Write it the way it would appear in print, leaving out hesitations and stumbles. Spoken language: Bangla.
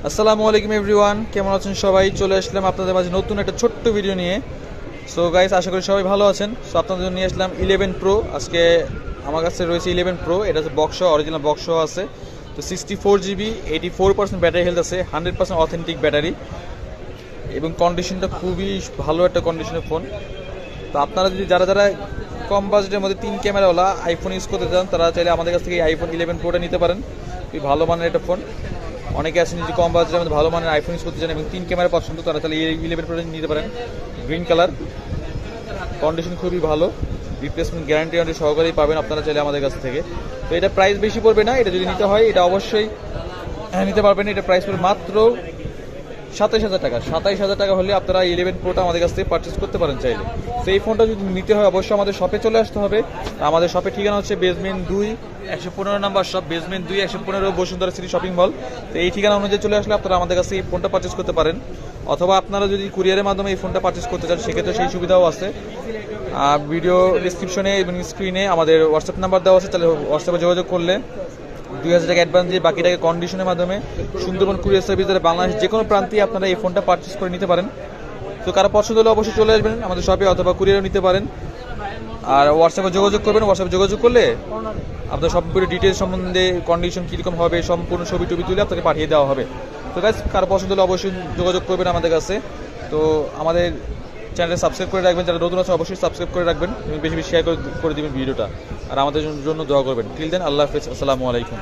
আসসালামু আলাইকুম এভরিওয়ান, কেমন আছেন সবাই? চলে আসলাম আপনাদের মাঝে নতুন একটা ছোট্ট ভিডিও নিয়ে। সো গাইস, আশা করি সবাই ভালো আছেন। সো আপনাদের জন্য নিয়ে আসলাম 11 প্রো। আজকে আমার কাছে রয়েছে 11 প্রো। এটা হচ্ছে বক্স, অরিজিনাল বক্স আছে। তো 64 GB, 84% ব্যাটারি হেলথ আছে, 100% অথেন্টিক ব্যাটারি এবং কন্ডিশনটা খুবই ভালো একটা কন্ডিশনের ফোন। তো আপনারা যদি যারা যারা কম বাজেটের মধ্যে 3 ক্যামেরাওয়ালা আইফোন ইউজ করতে চান, তারা চাইলে আমাদের কাছ থেকে এই আইফোন 11 প্রোটা নিতে পারেন। খুবই ভালো মানের একটা ফোন। অনেকে আছেন যে কম বাজেটের মধ্যে ভালো মানের আইফোন ইউজ করতে চান এবং 3 ক্যামেরা পছন্দ, তারা তাহলে এই 11 প্রো নিতে পারেন। গ্রিন কালার, কন্ডিশন খুবই ভালো, রিপ্লেসমেন্ট গ্যারান্টি সহকারেই পাবেন আপনারা চাইলে আমাদের কাছ থেকে। তো এটা প্রাইস বেশি পড়বে না, এটা যদি নিতে হয় এটা অবশ্যই নিতে পারবেন। এটা প্রাইস পড়বে মাত্র 27,000 টাকা। 27,000 টাকা হলে আপনারা 11 প্রোটা আমাদের কাছ থেকে পারচেস করতে পারেন চাইলে। তো এই ফোনটা যদি নিতে হয় অবশ্যই আমাদের শপে চলে আসতে হবে। আমাদের শপের ঠিকানা হচ্ছে basement 2, 115 number shop, basement 2, 115 Bashundhara city shopping mall. তো এই ঠিকানা অনুযায়ী চলে আসলে আপনারা আমাদের কাছে এই ফোনটা পারচেস করতে পারেন। অথবা আপনারা যদি কুরিয়ারের মাধ্যমে এই ফোনটা পারচেস করতে চান সেক্ষেত্রে সেই সুবিধাও আছে। ভিডিও ডিসক্রিপশনে এবং স্ক্রিনে আমাদের হোয়াটসঅ্যাপ নাম্বার দেওয়া আছে, তাহলে হোয়াটসঅ্যাপে যোগাযোগ করলে 2,000 টাকা অ্যাডভান্স দিয়ে বাকিটাকে কন্ডিশনের মাধ্যমে সুন্দরবন কুরিয়ার সার্ভিস দ্বারা বাংলাদেশ যে কোনো প্রান্তে আপনারা এই ফোনটা পারচেস করে নিতে পারেন। তো কারো পছন্দ হলে অবশ্যই চলে আসবেন আমাদের শপে, অথবা কুরিয়ারও নিতে পারেন। আর হোয়াটসঅ্যাপে যোগাযোগ করবেন। হোয়াটসঅ্যাপে যোগাযোগ করলে আপনার সম্পূর্ণ ডিটেলস সম্বন্ধে, কন্ডিশন কীরকম হবে, সম্পূর্ণ ছবি টবি তুলে আপনাকে পাঠিয়ে দেওয়া হবে। তো গাইস, কারো পছন্দ হলে অবশ্যই যোগাযোগ করবেন আমাদের কাছে। তো আমাদের চ্যানেলটা সাবস্ক্রাইব করে রাখবেন, যারা নতুন আছে অবশ্যই সাবস্ক্রাইব করে রাখবেন এবং বেশি বেশি শেয়ার করে দিবেন ভিডিওটা। আর আমাদের জন্য দোয়া করবেন। টিল দেন, আল্লাহ হাফেজ, আসসালামু আলাইকুম।